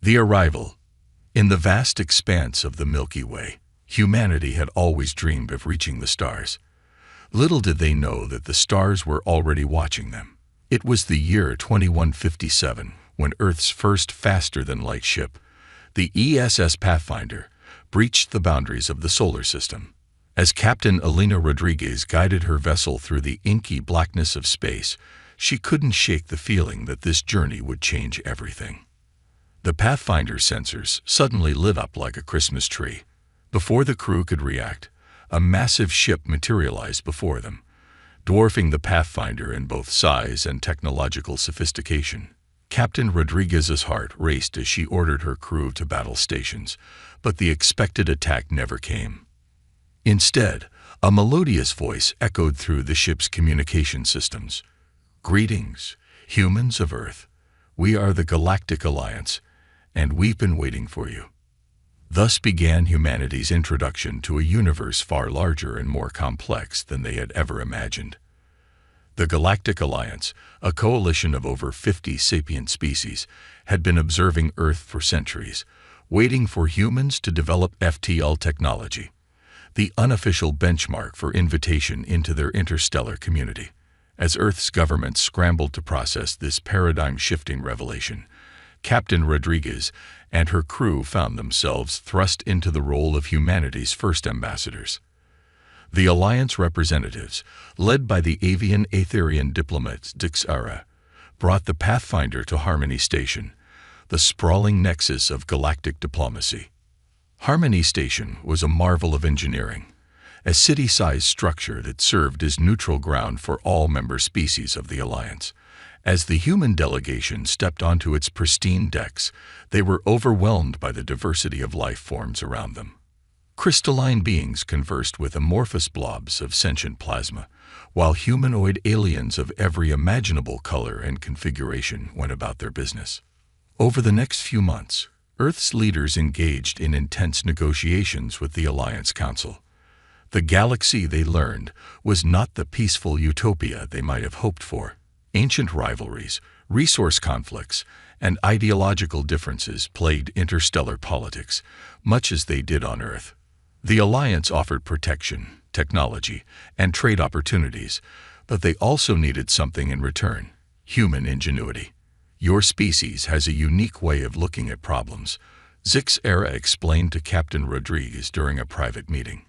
The arrival. In the vast expanse of the Milky Way, humanity had always dreamed of reaching the stars. Little did they know that the stars were already watching them. It was the year 2157 when Earth's first faster-than-light ship, the ESS Pathfinder, breached the boundaries of the solar system. As Captain Elena Rodriguez guided her vessel through the inky blackness of space, she couldn't shake the feeling that this journey would change everything. The Pathfinder's sensors suddenly lit up like a Christmas tree. Before the crew could react, a massive ship materialized before them, dwarfing the Pathfinder in both size and technological sophistication. Captain Rodriguez's heart raced as she ordered her crew to battle stations, but the expected attack never came. Instead, a melodious voice echoed through the ship's communication systems. "Greetings, humans of Earth. We are the Galactic Alliance, and we've been waiting for you." Thus began humanity's introduction to a universe far larger and more complex than they had ever imagined. The Galactic Alliance, a coalition of over 50 sapient species, had been observing Earth for centuries, waiting for humans to develop FTL technology, the unofficial benchmark for invitation into their interstellar community. As Earth's government scrambled to process this paradigm-shifting revelation, Captain Rodriguez and her crew found themselves thrust into the role of humanity's first ambassadors. The Alliance representatives, led by the avian Aetherian diplomat Dixara, brought the Pathfinder to Harmony Station, the sprawling nexus of galactic diplomacy. Harmony Station was a marvel of engineering, a city-sized structure that served as neutral ground for all member species of the Alliance. As the human delegation stepped onto its pristine decks, they were overwhelmed by the diversity of life forms around them. Crystalline beings conversed with amorphous blobs of sentient plasma, while humanoid aliens of every imaginable color and configuration went about their business. Over the next few months, Earth's leaders engaged in intense negotiations with the Alliance Council. The galaxy, they learned, was not the peaceful utopia they might have hoped for. Ancient rivalries, resource conflicts, and ideological differences plagued interstellar politics, much as they did on Earth. The Alliance offered protection, technology, and trade opportunities, but they also needed something in return: human ingenuity. "Your species has a unique way of looking at problems," Zixara explained to Captain Rodriguez during a private meeting.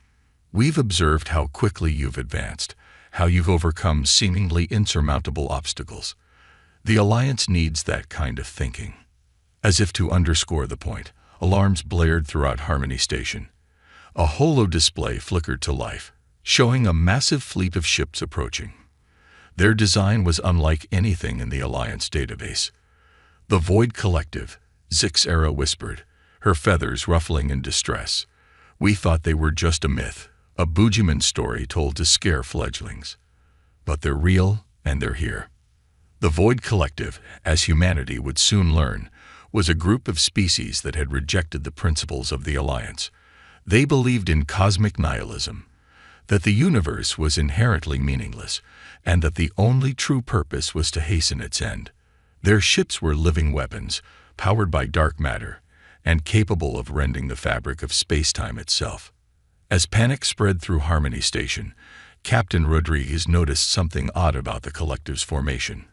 "We've observed how quickly you've advanced, how you've overcome seemingly insurmountable obstacles. The Alliance needs that kind of thinking." As if to underscore the point, alarms blared throughout Harmony Station. A holo display flickered to life, showing a massive fleet of ships approaching. Their design was unlike anything in the Alliance database. "The Void Collective," Zixara whispered, her feathers ruffling in distress. "We thought they were just a myth, a boogeyman story told to scare fledglings. But they're real, and they're here." The Void Collective, as humanity would soon learn, was a group of species that had rejected the principles of the Alliance. They believed in cosmic nihilism, that the universe was inherently meaningless, and that the only true purpose was to hasten its end. Their ships were living weapons, powered by dark matter, and capable of rending the fabric of space-time itself. As panic spread through Harmony Station, Captain Rodriguez noticed something odd about the collective's formation.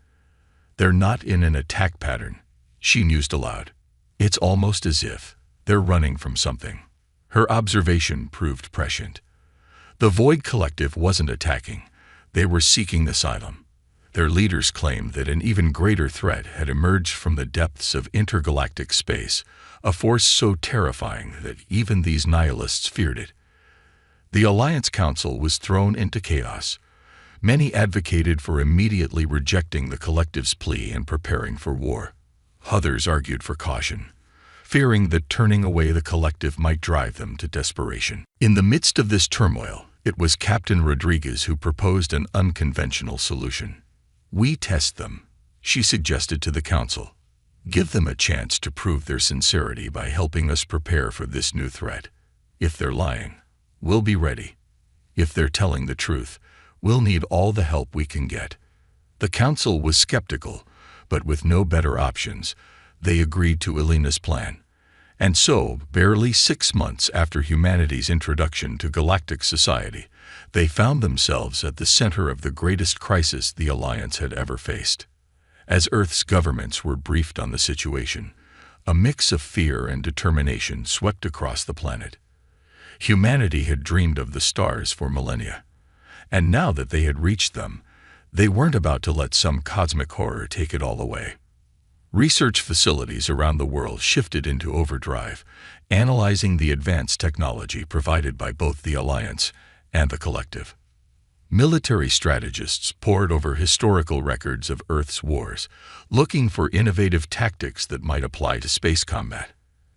"They're not in an attack pattern," she mused aloud. "It's almost as if they're running from something." Her observation proved prescient. The Void Collective wasn't attacking. They were seeking asylum. Their leaders claimed that an even greater threat had emerged from the depths of intergalactic space, a force so terrifying that even these nihilists feared it. The Alliance Council was thrown into chaos. Many advocated for immediately rejecting the collective's plea and preparing for war. Others argued for caution, fearing that turning away the collective might drive them to desperation. In the midst of this turmoil, it was Captain Rodriguez who proposed an unconventional solution. "We test them," she suggested to the council. "Give them a chance to prove their sincerity by helping us prepare for this new threat. If they're lying, we'll be ready. If they're telling the truth, we'll need all the help we can get." The council was skeptical, but with no better options, They agreed to Elena's plan. And so, barely 6 months after humanity's introduction to galactic society, they found themselves at the center of the greatest crisis the Alliance had ever faced. As Earth's governments were briefed on the situation, a mix of fear and determination swept across the planet. Humanity had dreamed of the stars for millennia, and now that they had reached them, they weren't about to let some cosmic horror take it all away. Research facilities around the world shifted into overdrive, analyzing the advanced technology provided by both the Alliance and the Collective. Military strategists pored over historical records of Earth's wars, looking for innovative tactics that might apply to space combat.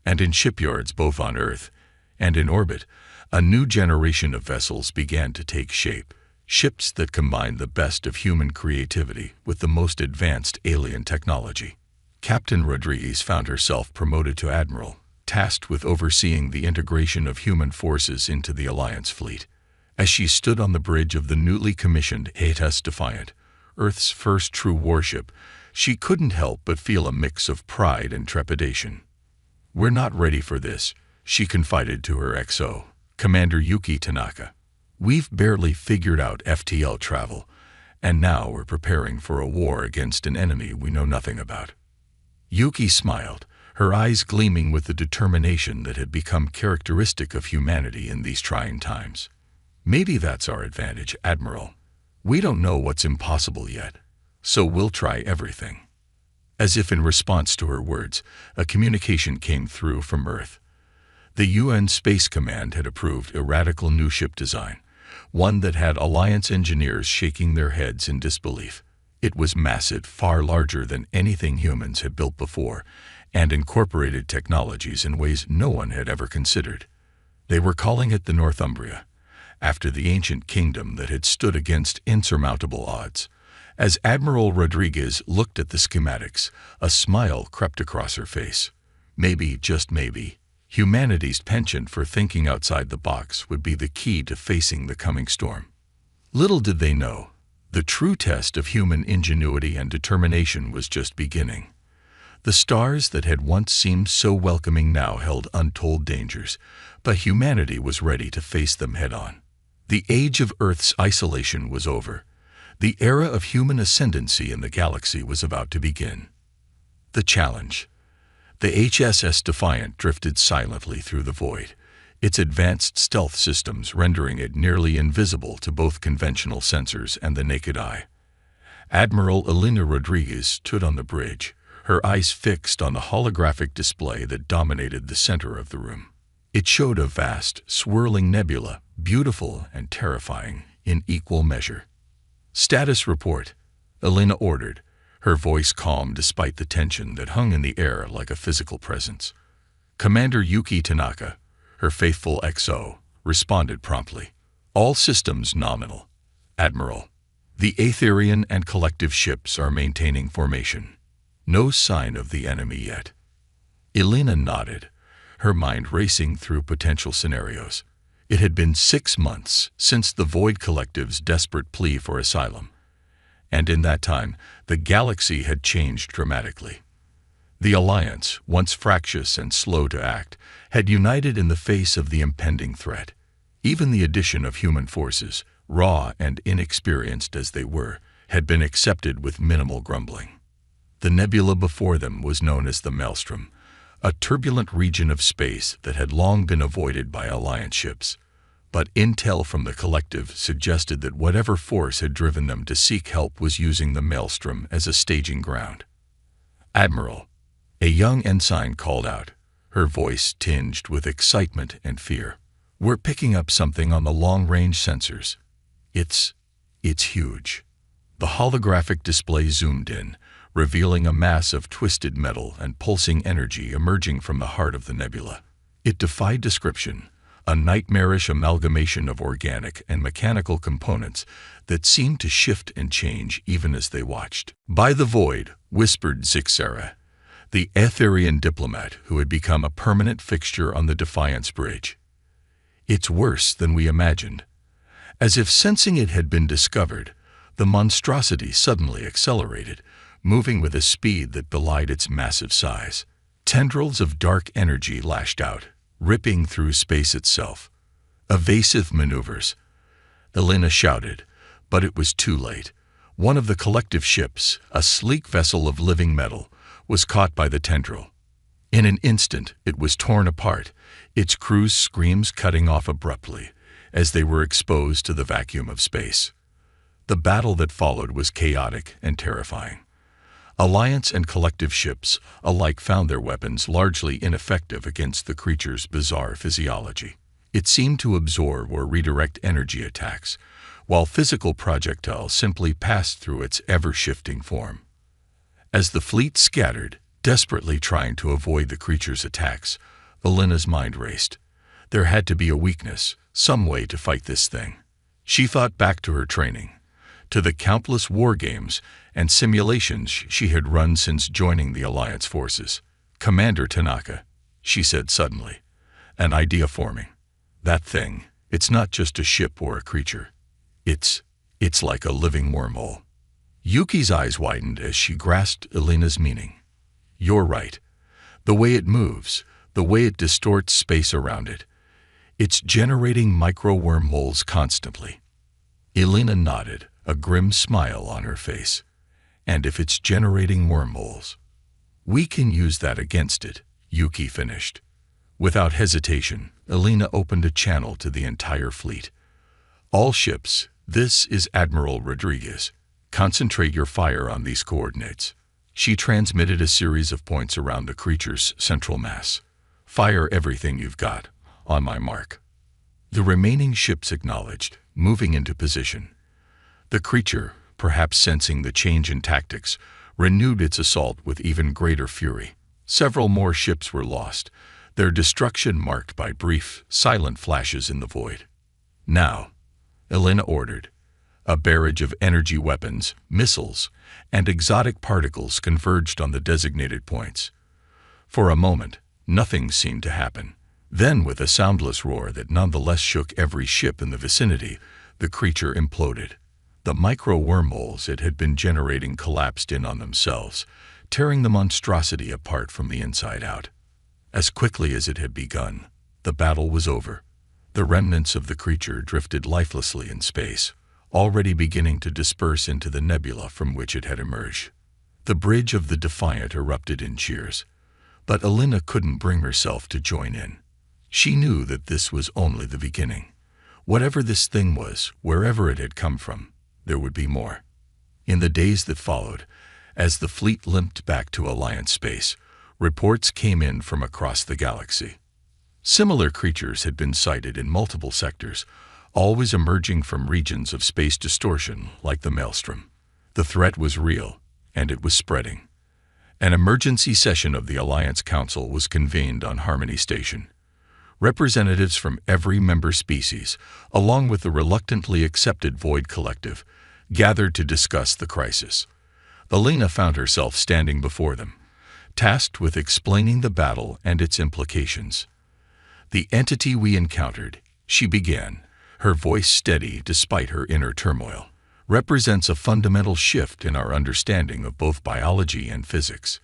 And in shipyards both on Earth and in orbit, a new generation of vessels began to take shape, ships that combined the best of human creativity with the most advanced alien technology. Captain Rodriguez found herself promoted to admiral, tasked with overseeing the integration of human forces into the Alliance fleet. As she stood on the bridge of the newly commissioned HFY Defiant, Earth's first true warship, she couldn't help but feel a mix of pride and trepidation. "We're not ready for this," she confided to her XO, Commander Yuki Tanaka. "We've barely figured out FTL travel, and now we're preparing for a war against an enemy we know nothing about." Yuki smiled, her eyes gleaming with the determination that had become characteristic of humanity in these trying times. "Maybe that's our advantage, Admiral. We don't know what's impossible yet, so we'll try everything." As if in response to her words, a communication came through from Earth. The UN Space Command had approved a radical new ship design, one that had Alliance engineers shaking their heads in disbelief. It was massive, far larger than anything humans had built before, and incorporated technologies in ways no one had ever considered. They were calling it the Northumbria, after the ancient kingdom that had stood against insurmountable odds. As Admiral Rodriguez looked at the schematics, a smile crept across her face. Maybe, just maybe, humanity's penchant for thinking outside the box would be the key to facing the coming storm. Little did they know, the true test of human ingenuity and determination was just beginning. The stars that had once seemed so welcoming now held untold dangers, but humanity was ready to face them head-on. The age of Earth's isolation was over. The era of human ascendancy in the galaxy was about to begin. The challenge. The HSS Defiant drifted silently through the void, its advanced stealth systems rendering it nearly invisible to both conventional sensors and the naked eye. Admiral Elena Rodriguez stood on the bridge, her eyes fixed on the holographic display that dominated the center of the room. It showed a vast, swirling nebula, beautiful and terrifying in equal measure. "Status report," Elena ordered, her voice calm despite the tension that hung in the air like a physical presence. Commander Yuki Tanaka, her faithful XO, responded promptly. "All systems nominal. Admiral, the Aetherian and Collective ships are maintaining formation. No sign of the enemy yet." Elena nodded, her mind racing through potential scenarios. It had been 6 months since the Void Collective's desperate plea for asylum, and in that time, the galaxy had changed dramatically. The Alliance, once fractious and slow to act, had united in the face of the impending threat. Even the addition of human forces, raw and inexperienced as they were, had been accepted with minimal grumbling. The nebula before them was known as the Maelstrom, a turbulent region of space that had long been avoided by Alliance ships. But intel from the Collective suggested that whatever force had driven them to seek help was using the Maelstrom as a staging ground. "Admiral," a young ensign called out, her voice tinged with excitement and fear. "We're picking up something on the long-range sensors. It's huge." The holographic display zoomed in, revealing a mass of twisted metal and pulsing energy emerging from the heart of the nebula. It defied description, a nightmarish amalgamation of organic and mechanical components that seemed to shift and change even as they watched. "By the void," whispered Zixara, the Aetherian diplomat who had become a permanent fixture on the Defiance Bridge. "It's worse than we imagined." As if sensing it had been discovered, the monstrosity suddenly accelerated, moving with a speed that belied its massive size. Tendrils of dark energy lashed out, ripping through space itself. Evasive maneuvers. Elena shouted, but it was too late. One of the collective ships, a sleek vessel of living metal, was caught by the tendril. In an instant, it was torn apart, its crew's screams cutting off abruptly as they were exposed to the vacuum of space. The battle that followed was chaotic and terrifying. Alliance and collective ships alike found their weapons largely ineffective against the creature's bizarre physiology. It seemed to absorb or redirect energy attacks, while physical projectiles simply passed through its ever-shifting form. As the fleet scattered, desperately trying to avoid the creature's attacks, Elena's mind raced. There had to be a weakness, some way to fight this thing. She thought back to her training, to the countless war games and simulations she had run since joining the Alliance forces. "Commander Tanaka," she said suddenly, an idea forming. "That thing, it's not just a ship or a creature. It's like a living wormhole." Yuki's eyes widened as she grasped Elena's meaning. "You're right. The way it moves, the way it distorts space around it. It's generating micro-wormholes constantly." Elena nodded, a grim smile on her face. "And if it's generating wormholes, we can use that against it," Yuki finished. Without hesitation, Elena opened a channel to the entire fleet. "All ships, this is Admiral Rodriguez. Concentrate your fire on these coordinates." She transmitted a series of points around the creature's central mass. "Fire everything you've got. On my mark." The remaining ships acknowledged, moving into position. The creature, perhaps sensing the change in tactics, renewed its assault with even greater fury. Several more ships were lost, their destruction marked by brief, silent flashes in the void. "Now," Elena ordered. A barrage of energy weapons, missiles, and exotic particles converged on the designated points. For a moment, nothing seemed to happen. Then, with a soundless roar that nonetheless shook every ship in the vicinity, the creature imploded. The micro-wormholes it had been generating collapsed in on themselves, tearing the monstrosity apart from the inside out. As quickly as it had begun, the battle was over. The remnants of the creature drifted lifelessly in space, already beginning to disperse into the nebula from which it had emerged. The bridge of the Defiant erupted in cheers, but Elena couldn't bring herself to join in. She knew that this was only the beginning. Whatever this thing was, wherever it had come from, there would be more. In the days that followed, as the fleet limped back to Alliance space, reports came in from across the galaxy. Similar creatures had been sighted in multiple sectors, always emerging from regions of space distortion like the Maelstrom. The threat was real, and it was spreading. An emergency session of the Alliance Council was convened on Harmony Station. Representatives from every member species, along with the reluctantly accepted Void Collective, gathered to discuss the crisis. Elena found herself standing before them, tasked with explaining the battle and its implications. "The entity we encountered," she began, her voice steady despite her inner turmoil, "represents a fundamental shift in our understanding of both biology and physics.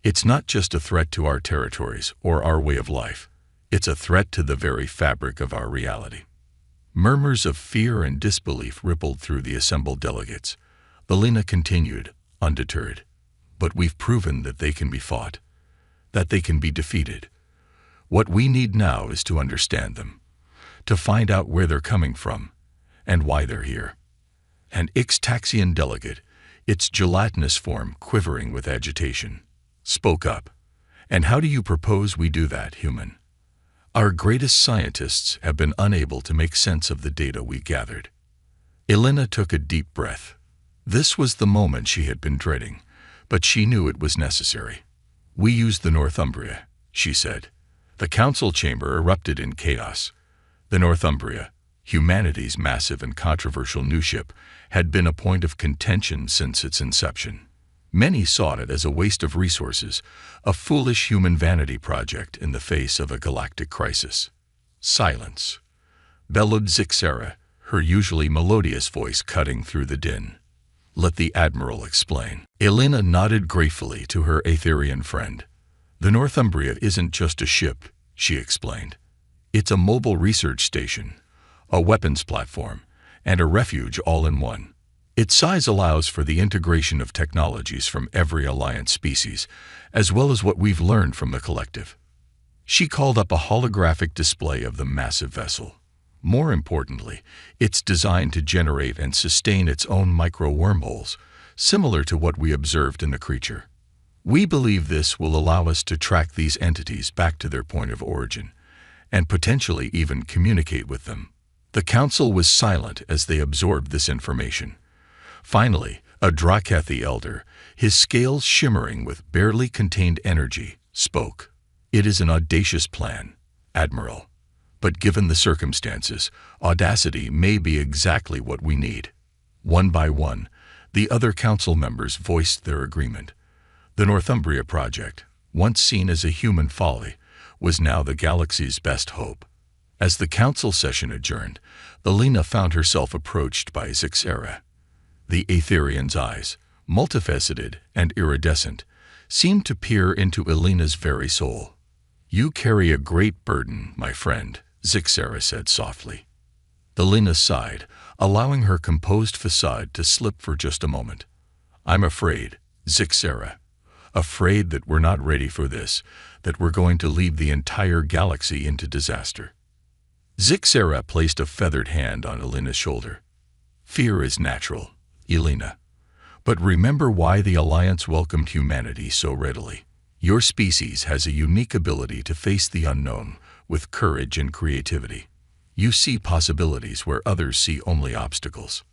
It's not just a threat to our territories or our way of life. It's a threat to the very fabric of our reality." Murmurs of fear and disbelief rippled through the assembled delegates. Elena continued, undeterred. "But we've proven that they can be fought, that they can be defeated. What we need now is to understand them, to find out where they're coming from, and why they're here." An Ixtaxian delegate, its gelatinous form quivering with agitation, spoke up. "And how do you propose we do that, human? Our greatest scientists have been unable to make sense of the data we gathered." Elena took a deep breath. This was the moment she had been dreading, but she knew it was necessary. "We used the Northumbria," she said. The council chamber erupted in chaos. The Northumbria, humanity's massive and controversial new ship, had been a point of contention since its inception. Many saw it as a waste of resources, a foolish human vanity project in the face of a galactic crisis. "Silence," bellowed Zixera, her usually melodious voice cutting through the din. Let the Admiral explain. Elena nodded gratefully to her Aetherian friend. The Northumbria isn't just a ship, she explained. It's a mobile research station, a weapons platform, and a refuge all in one. Its size allows for the integration of technologies from every Alliance species, as well as what we've learned from the Collective. She called up a holographic display of the massive vessel. More importantly, it's designed to generate and sustain its own micro-wormholes, similar to what we observed in the creature. We believe this will allow us to track these entities back to their point of origin, and potentially even communicate with them. The Council was silent as they absorbed this information. Finally, a Drakethi elder, his scales shimmering with barely contained energy, spoke. It is an audacious plan, Admiral. But given the circumstances, audacity may be exactly what we need. One by one, the other council members voiced their agreement. The Northumbria project, once seen as a human folly, was now the galaxy's best hope. As the council session adjourned, Elena found herself approached by Zixera. The Aetherian's eyes, multifaceted and iridescent, seemed to peer into Elena's very soul. "You carry a great burden, my friend," Zixera said softly. Elena sighed, allowing her composed facade to slip for just a moment. "I'm afraid, Zixera. Afraid that we're not ready for this, that we're going to lead the entire galaxy into disaster." Zixera placed a feathered hand on Elena's shoulder. "Fear is natural, Elena. But remember why the Alliance welcomed humanity so readily. Your species has a unique ability to face the unknown with courage and creativity. You see possibilities where others see only obstacles."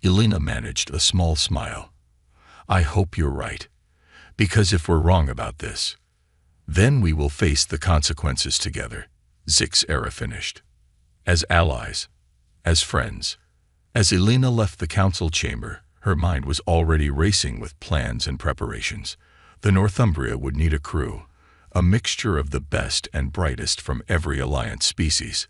Elena managed a small smile. "I hope you're right. Because if we're wrong about this, then we will face the consequences together," Zixera finished. As allies, as friends. As Elena left the council chamber, her mind was already racing with plans and preparations. The Northumbria would need a crew, a mixture of the best and brightest from every Alliance species.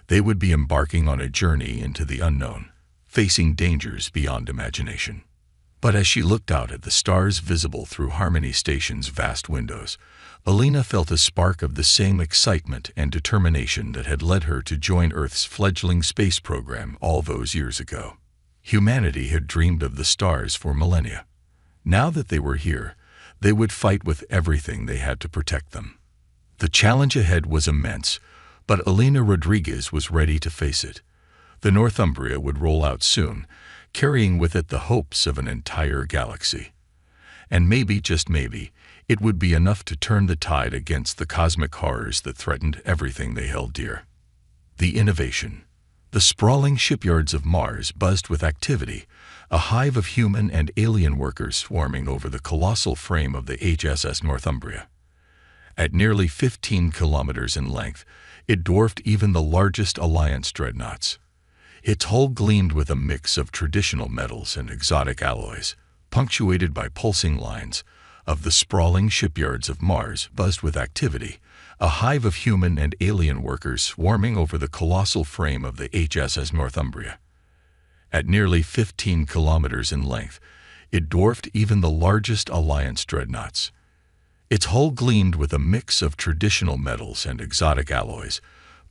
They would be embarking on a journey into the unknown, facing dangers beyond imagination. But as she looked out at the stars visible through Harmony Station's vast windows, Elena felt a spark of the same excitement and determination that had led her to join Earth's fledgling space program all those years ago. Humanity had dreamed of the stars for millennia. Now that they were here, they would fight with everything they had to protect them. The challenge ahead was immense, but Elena Rodriguez was ready to face it. The Northumbria would roll out soon, carrying with it the hopes of an entire galaxy. And maybe, just maybe, it would be enough to turn the tide against the cosmic horrors that threatened everything they held dear. The innovation. The sprawling shipyards of Mars buzzed with activity, a hive of human and alien workers swarming over the colossal frame of the HSS Northumbria. At nearly 15 kilometers in length, it dwarfed even the largest Alliance dreadnoughts. Its hull gleamed with a mix of traditional metals and exotic alloys, punctuated by pulsing lines. Of the sprawling shipyards of Mars buzzed with activity, a hive of human and alien workers swarming over the colossal frame of the HSS Northumbria. At nearly 15 kilometers in length, it dwarfed even the largest Alliance dreadnoughts. Its hull gleamed with a mix of traditional metals and exotic alloys,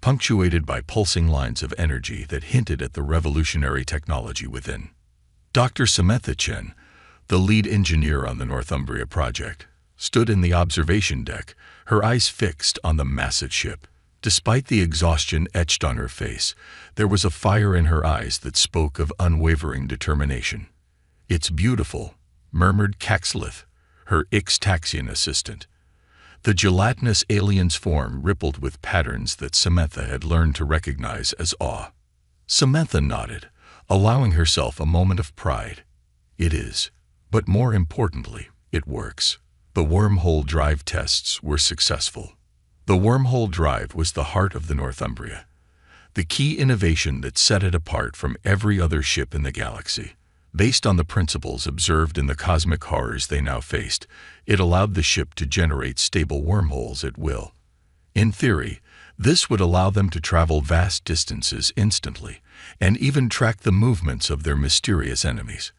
punctuated by pulsing lines of energy that hinted at the revolutionary technology within. Dr. Samantha Chen, the lead engineer on the Northumbria project, stood in the observation deck, her eyes fixed on the massive ship. Despite the exhaustion etched on her face, there was a fire in her eyes that spoke of unwavering determination. "It's beautiful," murmured Caxlith, her Ixtaxian assistant. The gelatinous alien's form rippled with patterns that Samantha had learned to recognize as awe. Samantha nodded, allowing herself a moment of pride. "It is. But more importantly, it works." The wormhole drive tests were successful. The wormhole drive was the heart of the Northumbria, the key innovation that set it apart from every other ship in the galaxy. Based on the principles observed in the cosmic horrors they now faced, it allowed the ship to generate stable wormholes at will. In theory, this would allow them to travel vast distances instantly, and even track the movements of their mysterious enemies.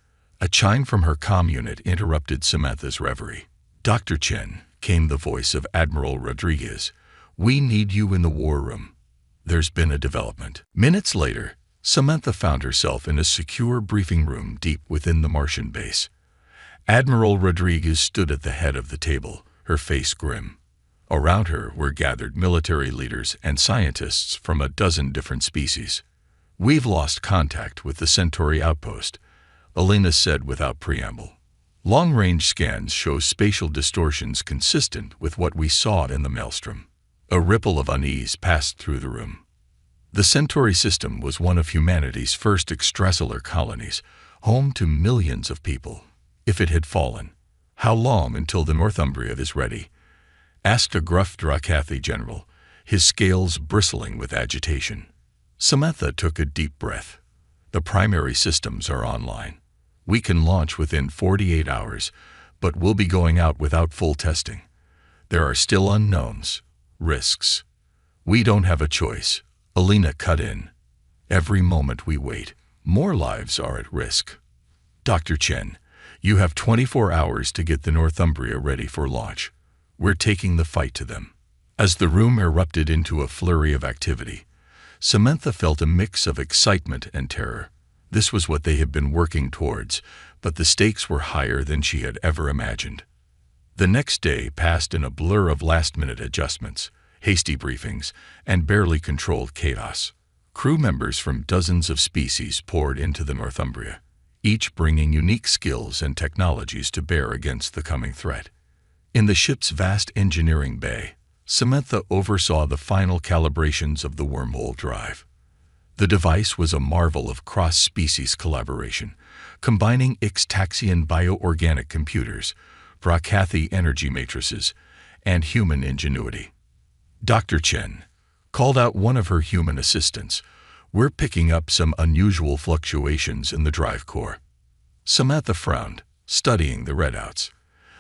A chime from her comm unit interrupted Samantha's reverie. "Dr. Chen," came the voice of Admiral Rodriguez. "We need you in the war room. There's been a development." Minutes later, Samantha found herself in a secure briefing room deep within the Martian base. Admiral Rodriguez stood at the head of the table, her face grim. Around her were gathered military leaders and scientists from a dozen different species. "We've lost contact with the Centauri outpost," Elena said without preamble. "Long-range scans show spatial distortions consistent with what we saw in the maelstrom." A ripple of unease passed through the room. The Centauri system was one of humanity's first extrasolar colonies, home to millions of people. If it had fallen, how long until the Northumbria is ready? Asked a gruff Drakathi general, his scales bristling with agitation. Samantha took a deep breath. "The primary systems are online. We can launch within 48 hours, but we'll be going out without full testing. There are still unknowns, risks. We don't have a choice," Elena cut in. "Every moment we wait, more lives are at risk. Dr. Chen, you have 24 hours to get the Northumbria ready for launch. We're taking the fight to them." As the room erupted into a flurry of activity, Samantha felt a mix of excitement and terror. This was what they had been working towards, but the stakes were higher than she had ever imagined. The next day passed in a blur of last-minute adjustments, hasty briefings, and barely controlled chaos. Crew members from dozens of species poured into the Northumbria, each bringing unique skills and technologies to bear against the coming threat. In the ship's vast engineering bay, Samantha oversaw the final calibrations of the wormhole drive. The device was a marvel of cross-species collaboration, combining Ixtaxian bioorganic computers, Drakathi energy matrices, and human ingenuity. "Dr. Chen," called out one of her human assistants, "we're picking up some unusual fluctuations in the drive core." Samantha frowned, studying the readouts.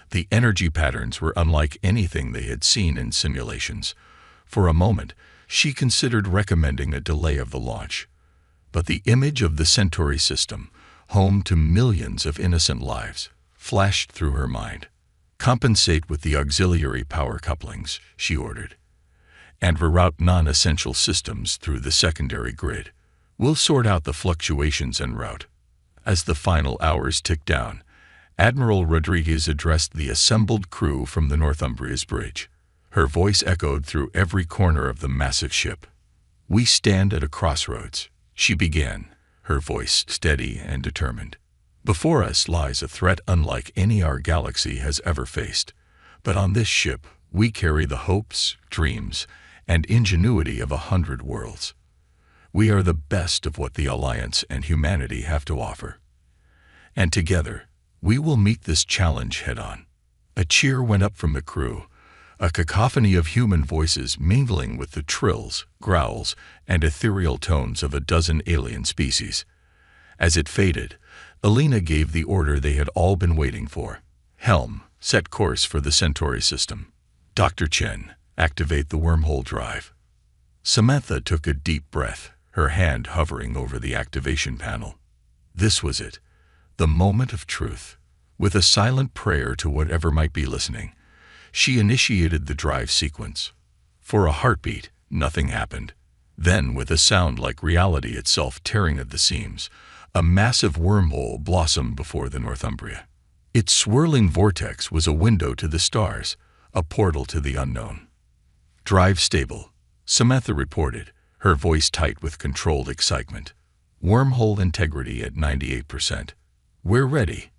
The energy patterns were unlike anything they had seen in simulations. For a moment, she considered recommending a delay of the launch. But the image of the Centauri system, home to millions of innocent lives, flashed through her mind. "Compensate with the auxiliary power couplings," she ordered, "and reroute non-essential systems through the secondary grid. We'll sort out the fluctuations en route." As the final hours ticked down, Admiral Rodriguez addressed the assembled crew from the Northumbria's bridge. Her voice echoed through every corner of the massive ship. "We stand at a crossroads," she began, her voice steady and determined. "Before us lies a threat unlike any our galaxy has ever faced. But on this ship, we carry the hopes, dreams, and ingenuity of 100 worlds. We are the best of what the Alliance and humanity have to offer. And together, we will meet this challenge head-on." A cheer went up from the crew, a cacophony of human voices mingling with the trills, growls, and ethereal tones of a dozen alien species. As it faded, Elena gave the order they had all been waiting for. "Helm, set course for the Centauri system. Dr. Chen, activate the wormhole drive." Samantha took a deep breath, her hand hovering over the activation panel. This was it, the moment of truth. With a silent prayer to whatever might be listening, she initiated the drive sequence. For a heartbeat, nothing happened. Then, with a sound like reality itself tearing at the seams, a massive wormhole blossomed before the Northumbria. Its swirling vortex was a window to the stars, a portal to the unknown. "Drive stable," Samantha reported, her voice tight with controlled excitement. "Wormhole integrity at 98%. We're ready."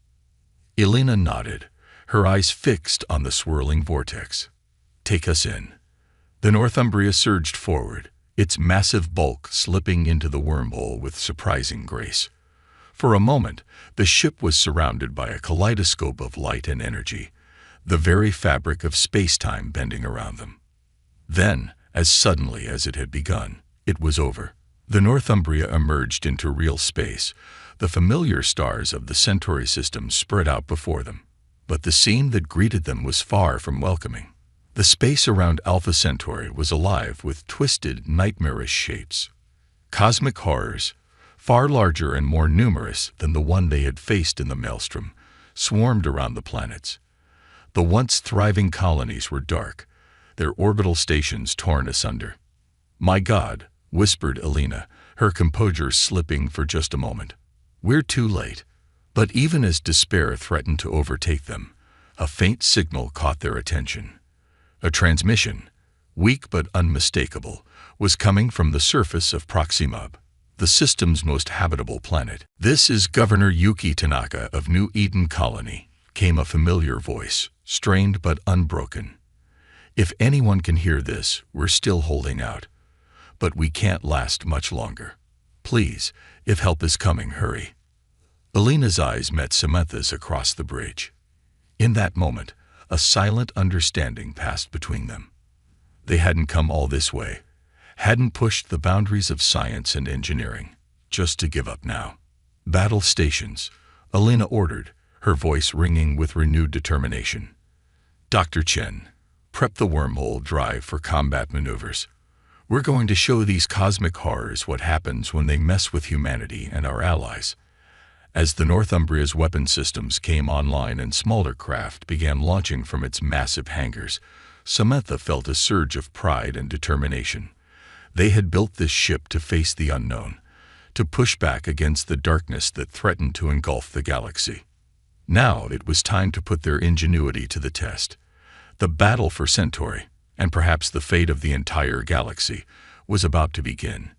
Elena nodded, her eyes fixed on the swirling vortex. "Take us in." The Northumbria surged forward, its massive bulk slipping into the wormhole with surprising grace. For a moment, the ship was surrounded by a kaleidoscope of light and energy, the very fabric of space-time bending around them. Then, as suddenly as it had begun, it was over. The Northumbria emerged into real space, the familiar stars of the Centauri system spread out before them. But the scene that greeted them was far from welcoming. The space around Alpha Centauri was alive with twisted, nightmarish shapes. Cosmic horrors, far larger and more numerous than the one they had faced in the maelstrom, swarmed around the planets. The once thriving colonies were dark, their orbital stations torn asunder. "My God," whispered Elena, her composure slipping for just a moment. "We're too late." But even as despair threatened to overtake them, a faint signal caught their attention. A transmission, weak but unmistakable, was coming from the surface of Proximub, the system's most habitable planet. "This is Governor Yuki Tanaka of New Eden Colony," came a familiar voice, strained but unbroken. "If anyone can hear this, we're still holding out. But we can't last much longer. Please, if help is coming, hurry." Elena's eyes met Samantha's across the bridge. In that moment, a silent understanding passed between them. They hadn't come all this way, hadn't pushed the boundaries of science and engineering, just to give up now. "Battle stations," Elena ordered, her voice ringing with renewed determination. "Dr. Chen, prep the wormhole drive for combat maneuvers. We're going to show these cosmic horrors what happens when they mess with humanity and our allies." As the Northumbria's weapon systems came online and smaller craft began launching from its massive hangars, Samantha felt a surge of pride and determination. They had built this ship to face the unknown, to push back against the darkness that threatened to engulf the galaxy. Now it was time to put their ingenuity to the test. The battle for Centauri, and perhaps the fate of the entire galaxy, was about to begin.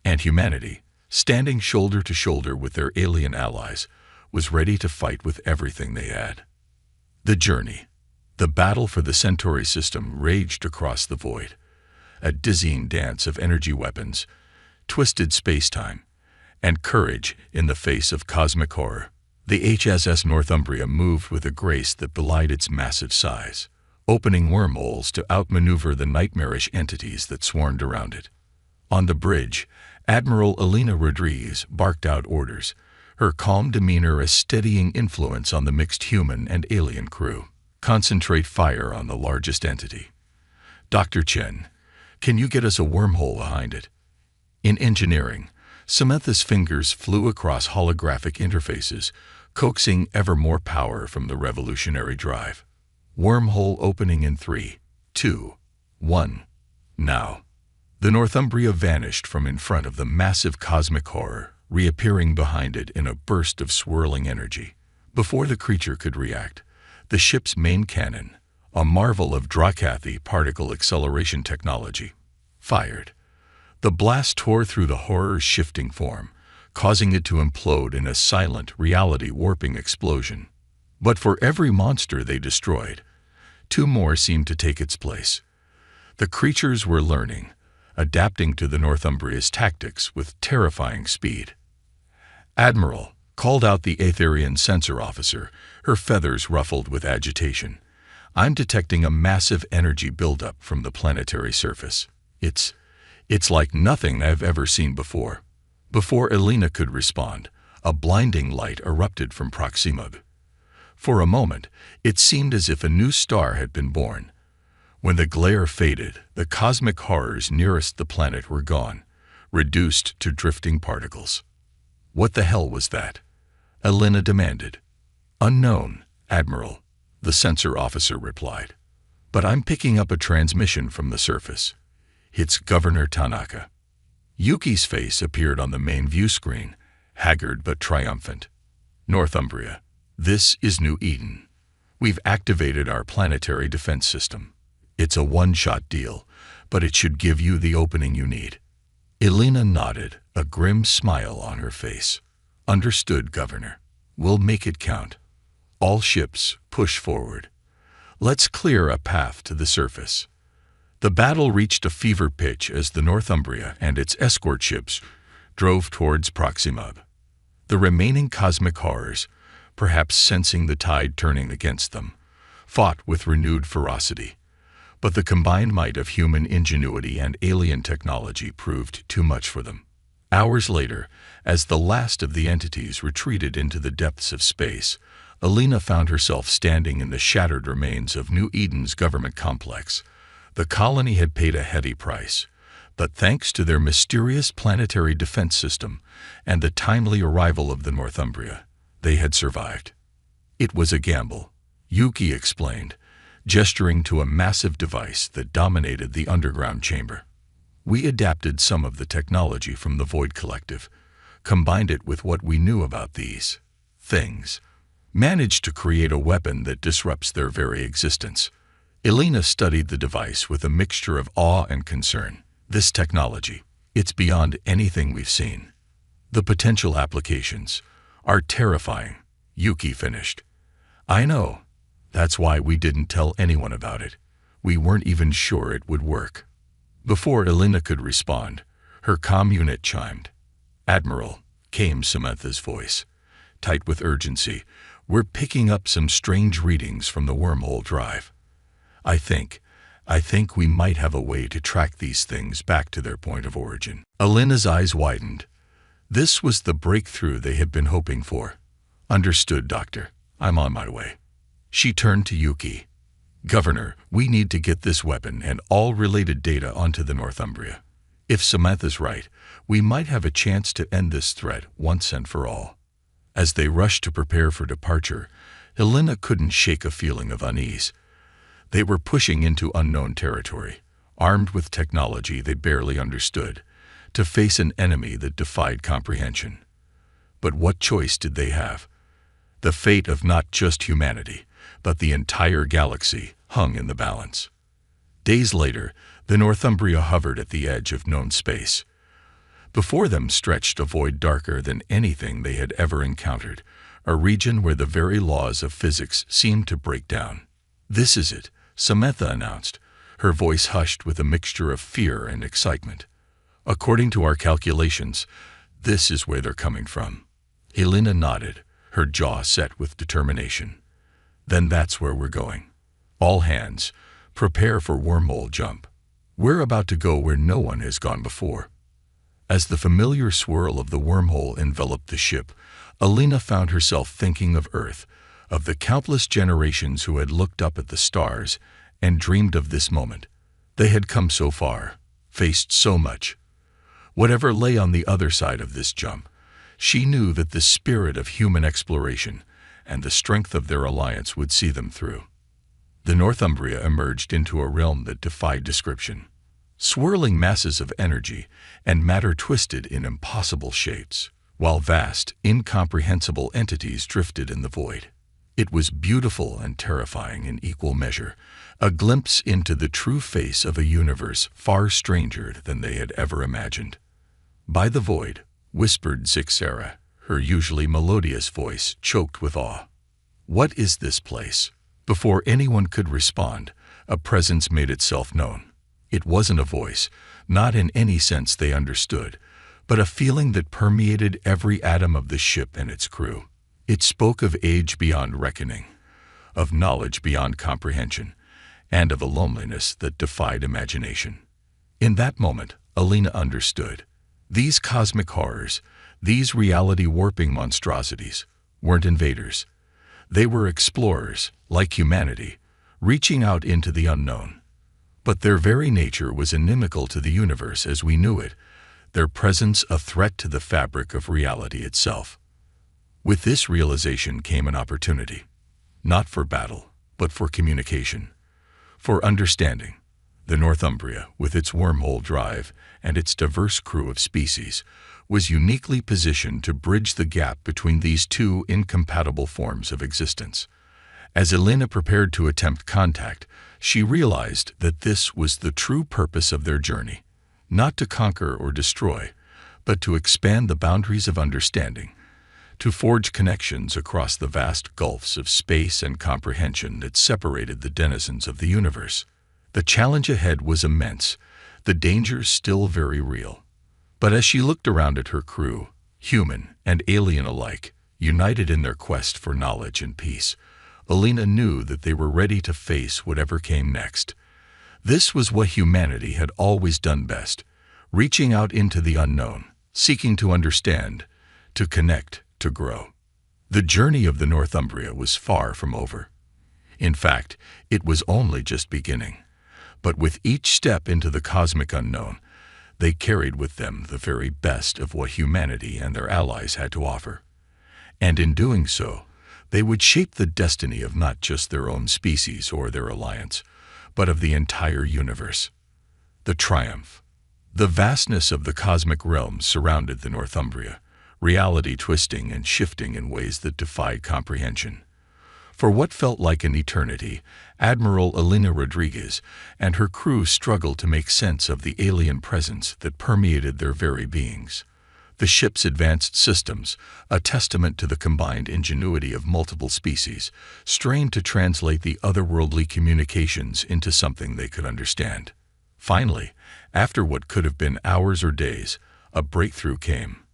And humanity, standing shoulder to shoulder with their alien allies, was ready to fight with everything they had. The journey, the battle for the Centauri system, raged across the void, a dizzying dance of energy weapons, twisted space-time, and courage in the face of cosmic horror. The HSS Northumbria moved with a grace that belied its massive size, opening wormholes to outmaneuver the nightmarish entities that swarmed around it. On the bridge, Admiral Elena Rodriguez barked out orders, her calm demeanor a steadying influence on the mixed human and alien crew. "Concentrate fire on the largest entity. Dr. Chen, can you get us a wormhole behind it?" In engineering, Samantha's fingers flew across holographic interfaces, coaxing ever more power from the revolutionary drive. "Wormhole opening in 3, 2, 1, now." The Northumbria vanished from in front of the massive cosmic horror, reappearing behind it in a burst of swirling energy. Before the creature could react, the ship's main cannon, a marvel of Drakathi particle acceleration technology, fired. The blast tore through the horror's shifting form, causing it to implode in a silent, reality-warping explosion. But for every monster they destroyed, 2 more seemed to take its place. The creatures were learning, adapting to the Northumbria's tactics with terrifying speed. "Admiral," called out the Aetherian sensor officer, her feathers ruffled with agitation, "I'm detecting a massive energy buildup from the planetary surface. It's like nothing I've ever seen before." Before Elena could respond, a blinding light erupted from Proximub. For a moment, it seemed as if a new star had been born. When the glare faded, the cosmic horrors nearest the planet were gone, reduced to drifting particles. "What the hell was that?" Elena demanded. "Unknown, Admiral," the sensor officer replied. "But I'm picking up a transmission from the surface. It's Governor Tanaka." Yuki's face appeared on the main view screen, haggard but triumphant. "Northumbria, this is New Eden. We've activated our planetary defense system. It's a one-shot deal, but it should give you the opening you need." Elena nodded, a grim smile on her face. "Understood, Governor. We'll make it count. All ships, push forward. Let's clear a path to the surface." The battle reached a fever pitch as the Northumbria and its escort ships drove towards Proximub. The remaining cosmic horrors, perhaps sensing the tide turning against them, fought with renewed ferocity. But the combined might of human ingenuity and alien technology proved too much for them. Hours later, as the last of the entities retreated into the depths of space, Elena found herself standing in the shattered remains of New Eden's government complex. The colony had paid a heavy price. But thanks to their mysterious planetary defense system and the timely arrival of the Northumbria, they had survived. It was a gamble, Yuki explained, gesturing to a massive device that dominated the underground chamber. We adapted some of the technology from the Void Collective, combined it with what we knew about these things, managed to create a weapon that disrupts their very existence. Elena studied the device with a mixture of awe and concern. This technology, it's beyond anything we've seen. The potential applications are terrifying, Yuki finished. I know. That's why we didn't tell anyone about it. We weren't even sure it would work. Before Elena could respond, her comm unit chimed. Admiral, came Samantha's voice, tight with urgency. We're picking up some strange readings from the wormhole drive. I think we might have a way to track these things back to their point of origin. Elena's eyes widened. This was the breakthrough they had been hoping for. Understood, Doctor. I'm on my way. She turned to Yuki. Governor, we need to get this weapon and all related data onto the Northumbria. If Samantha's right, we might have a chance to end this threat once and for all. As they rushed to prepare for departure, Elena couldn't shake a feeling of unease. They were pushing into unknown territory, armed with technology they barely understood, to face an enemy that defied comprehension. But what choice did they have? The fate of not just humanity, but the entire galaxy hung in the balance. Days later, the Northumbria hovered at the edge of known space. Before them stretched a void darker than anything they had ever encountered, a region where the very laws of physics seemed to break down. This is it, Samantha announced, her voice hushed with a mixture of fear and excitement. According to our calculations, this is where they're coming from. Elena nodded, her jaw set with determination. Then that's where we're going. All hands, prepare for wormhole jump. We're about to go where no one has gone before. As the familiar swirl of the wormhole enveloped the ship, Elena found herself thinking of Earth, of the countless generations who had looked up at the stars and dreamed of this moment. They had come so far, faced so much. Whatever lay on the other side of this jump, she knew that the spirit of human exploration and the strength of their alliance would see them through. The Northumbria emerged into a realm that defied description. Swirling masses of energy and matter twisted in impossible shapes, while vast, incomprehensible entities drifted in the void. It was beautiful and terrifying in equal measure, a glimpse into the true face of a universe far stranger than they had ever imagined. By the void, whispered Zixara, her usually melodious voice choked with awe. What is this place? Before anyone could respond, a presence made itself known. It wasn't a voice, not in any sense they understood, but a feeling that permeated every atom of the ship and its crew. It spoke of age beyond reckoning, of knowledge beyond comprehension, and of a loneliness that defied imagination. In that moment, Elena understood. These cosmic horrors, these reality-warping monstrosities, weren't invaders. They were explorers, like humanity, reaching out into the unknown. But their very nature was inimical to the universe as we knew it, their presence a threat to the fabric of reality itself. With this realization came an opportunity, not for battle, but for communication, for understanding. The Northumbria, with its wormhole drive and its diverse crew of species, was uniquely positioned to bridge the gap between these two incompatible forms of existence. As Elena prepared to attempt contact, she realized that this was the true purpose of their journey, not to conquer or destroy, but to expand the boundaries of understanding, to forge connections across the vast gulfs of space and comprehension that separated the denizens of the universe. The challenge ahead was immense, the dangers still very real. But as she looked around at her crew, human and alien alike, united in their quest for knowledge and peace, Elena knew that they were ready to face whatever came next. This was what humanity had always done best, reaching out into the unknown, seeking to understand, to connect, to grow. The journey of the Northumbria was far from over. In fact, it was only just beginning. But with each step into the cosmic unknown, They carried with them the very best of what humanity and their allies had to offer. And in doing so, they would shape the destiny of not just their own species or their alliance, but of the entire universe. The triumph. The vastness of the cosmic realm surrounded the Northumbria, reality twisting and shifting in ways that defied comprehension. For what felt like an eternity, Admiral Elena Rodriguez and her crew struggled to make sense of the alien presence that permeated their very beings. The ship's advanced systems, a testament to the combined ingenuity of multiple species, strained to translate the otherworldly communications into something they could understand. Finally, after what could have been hours or days, a breakthrough came.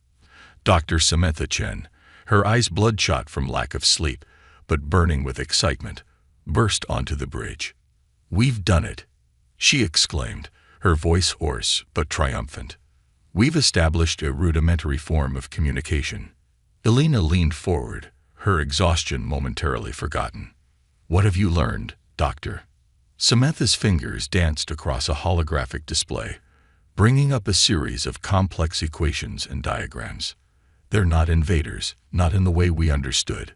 Dr. Samantha Chen, her eyes bloodshot from lack of sleep, but burning with excitement, burst onto the bridge. "We've done it," she exclaimed, her voice hoarse but triumphant. "We've established a rudimentary form of communication." Elena leaned forward, her exhaustion momentarily forgotten. "What have you learned, Doctor?" Samantha's fingers danced across a holographic display, bringing up a series of complex equations and diagrams. "They're not invaders, not in the way we understood.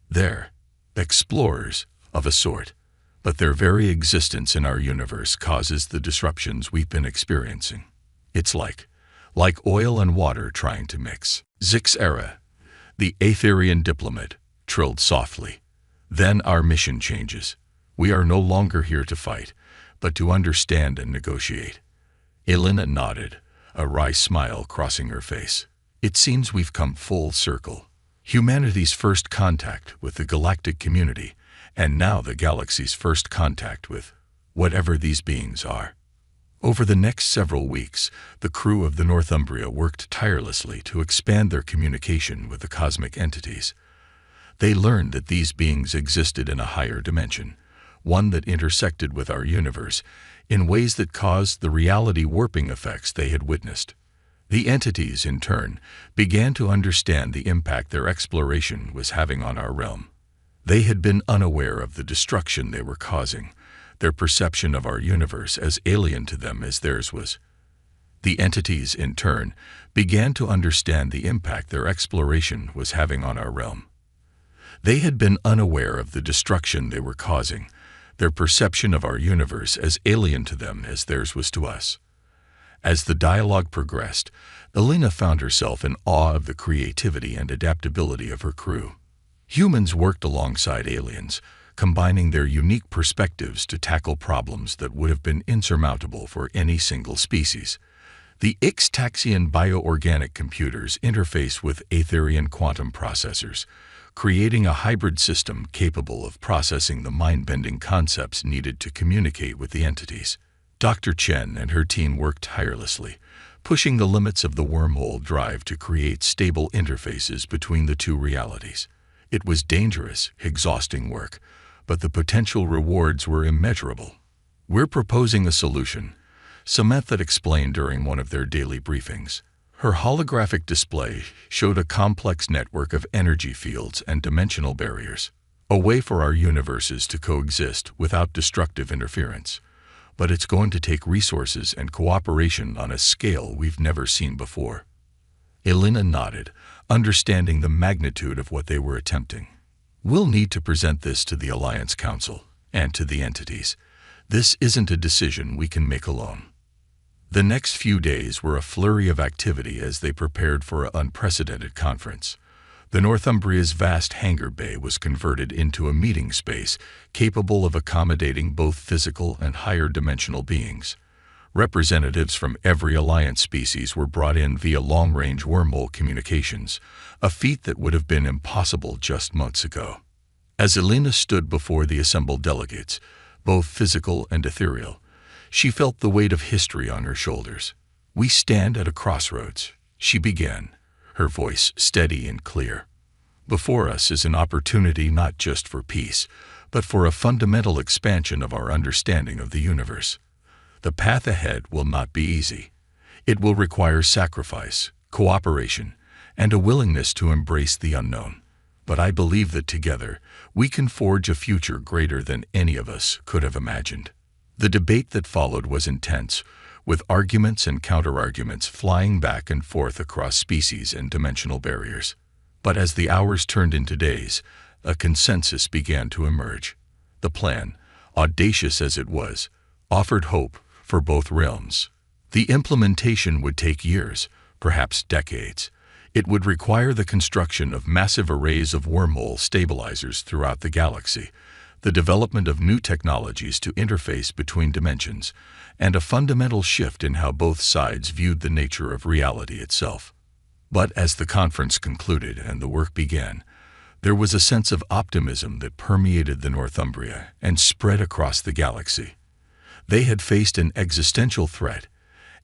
They're explorers of a sort, but their very existence in our universe causes the disruptions we've been experiencing. It's like oil and water trying to mix." Zixera, the Aetherian diplomat, trilled softly. "Then our mission changes. We are no longer here to fight, but to understand and negotiate." Elena nodded, a wry smile crossing her face. "It seems we've come full circle. Humanity's first contact with the galactic community, and now the galaxy's first contact with whatever these beings are." Over the next several weeks, the crew of the Northumbria worked tirelessly to expand their communication with the cosmic entities. They learned that these beings existed in a higher dimension, one that intersected with our universe in ways that caused the reality warping effects they had witnessed. The entities, in turn, began to understand the impact their exploration was having on our realm. They had been unaware of the destruction they were causing, their perception of our universe as alien to them as theirs was. The entities, in turn, began to understand the impact their exploration was having on our realm. They had been unaware of the destruction they were causing, their perception of our universe as alien to them as theirs was to us. As the dialogue progressed, Elena found herself in awe of the creativity and adaptability of her crew. Humans worked alongside aliens, combining their unique perspectives to tackle problems that would have been insurmountable for any single species. The Ixtaxian bioorganic computers interface with Aetherian quantum processors, creating a hybrid system capable of processing the mind-bending concepts needed to communicate with the entities. Dr. Chen and her team worked tirelessly, pushing the limits of the wormhole drive to create stable interfaces between the two realities. It was dangerous, exhausting work, but the potential rewards were immeasurable. "We're proposing a solution," Samantha explained during one of their daily briefings. Her holographic display showed a complex network of energy fields and dimensional barriers, a way for our universes to coexist without destructive interference. But it's going to take resources and cooperation on a scale we've never seen before. Elena nodded, understanding the magnitude of what they were attempting. "We'll need to present this to the Alliance Council and to the entities. This isn't a decision we can make alone." The next few days were a flurry of activity as they prepared for an unprecedented conference. The Northumbria's vast hangar bay was converted into a meeting space capable of accommodating both physical and higher dimensional beings. Representatives from every Alliance species were brought in via long-range wormhole communications, a feat that would have been impossible just months ago. As Elena stood before the assembled delegates, both physical and ethereal, she felt the weight of history on her shoulders. "We stand at a crossroads," she began, her voice steady and clear. "Before us is an opportunity not just for peace, but for a fundamental expansion of our understanding of the universe. The path ahead will not be easy. It will require sacrifice, cooperation, and a willingness to embrace the unknown. But I believe that together, we can forge a future greater than any of us could have imagined." The debate that followed was intense, with arguments and counter-arguments flying back and forth across species and dimensional barriers. But as the hours turned into days, a consensus began to emerge. The plan, audacious as it was, offered hope for both realms. The implementation would take years, perhaps decades. It would require the construction of massive arrays of wormhole stabilizers throughout the galaxy, the development of new technologies to interface between dimensions, and a fundamental shift in how both sides viewed the nature of reality itself. But as the conference concluded and the work began, there was a sense of optimism that permeated the Northumbria and spread across the galaxy. They had faced an existential threat,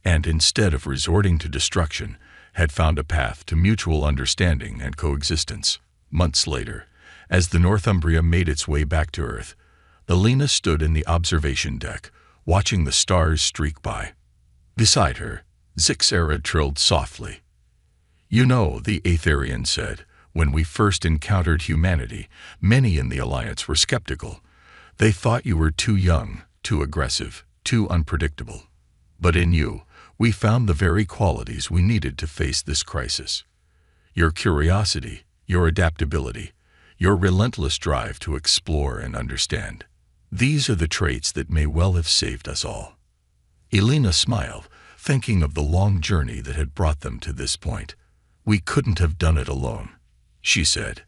and instead of resorting to destruction, had found a path to mutual understanding and coexistence. Months later, as the Northumbria made its way back to Earth, Elena stood in the observation deck, watching the stars streak by. Beside her, Zixera trilled softly. "You know," the Aetherian said, "when we first encountered humanity, many in the Alliance were skeptical. They thought you were too young, too aggressive, too unpredictable. But in you, we found the very qualities we needed to face this crisis. Your curiosity, your adaptability, your relentless drive to explore and understand. These are the traits that may well have saved us all." Elena smiled, thinking of the long journey that had brought them to this point. "We couldn't have done it alone," she said.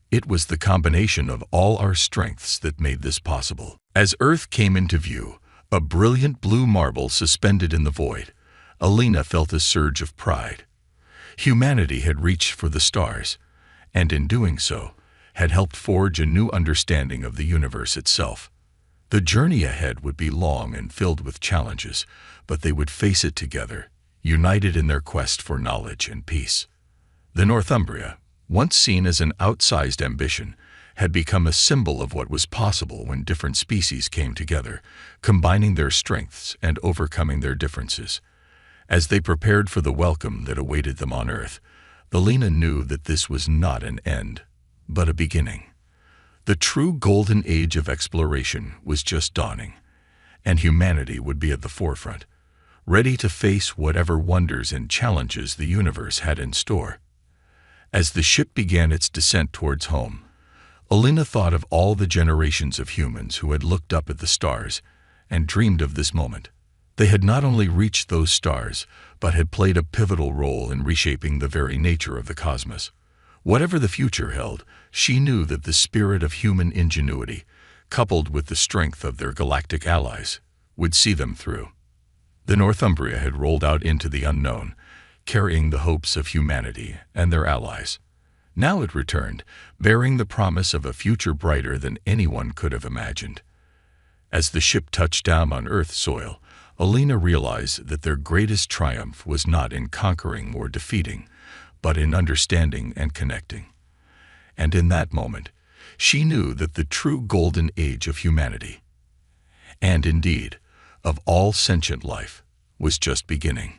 "It was the combination of all our strengths that made this possible." As Earth came into view, a brilliant blue marble suspended in the void, Elena felt a surge of pride. Humanity had reached for the stars, and in doing so, had helped forge a new understanding of the universe itself. The journey ahead would be long and filled with challenges, but they would face it together, united in their quest for knowledge and peace. The Northumbria, once seen as an outsized ambition, had become a symbol of what was possible when different species came together, combining their strengths and overcoming their differences. As they prepared for the welcome that awaited them on Earth, Elena knew that this was not an end, but a beginning. The true golden age of exploration was just dawning, and humanity would be at the forefront, ready to face whatever wonders and challenges the universe had in store. As the ship began its descent towards home, Elena thought of all the generations of humans who had looked up at the stars and dreamed of this moment. They had not only reached those stars, but had played a pivotal role in reshaping the very nature of the cosmos. Whatever the future held, she knew that the spirit of human ingenuity, coupled with the strength of their galactic allies, would see them through. The Northumbria had rolled out into the unknown, carrying the hopes of humanity and their allies. Now it returned, bearing the promise of a future brighter than anyone could have imagined. As the ship touched down on Earth's soil, Elena realized that their greatest triumph was not in conquering or defeating, but in understanding and connecting. And in that moment, she knew that the true golden age of humanity, and indeed, of all sentient life, was just beginning.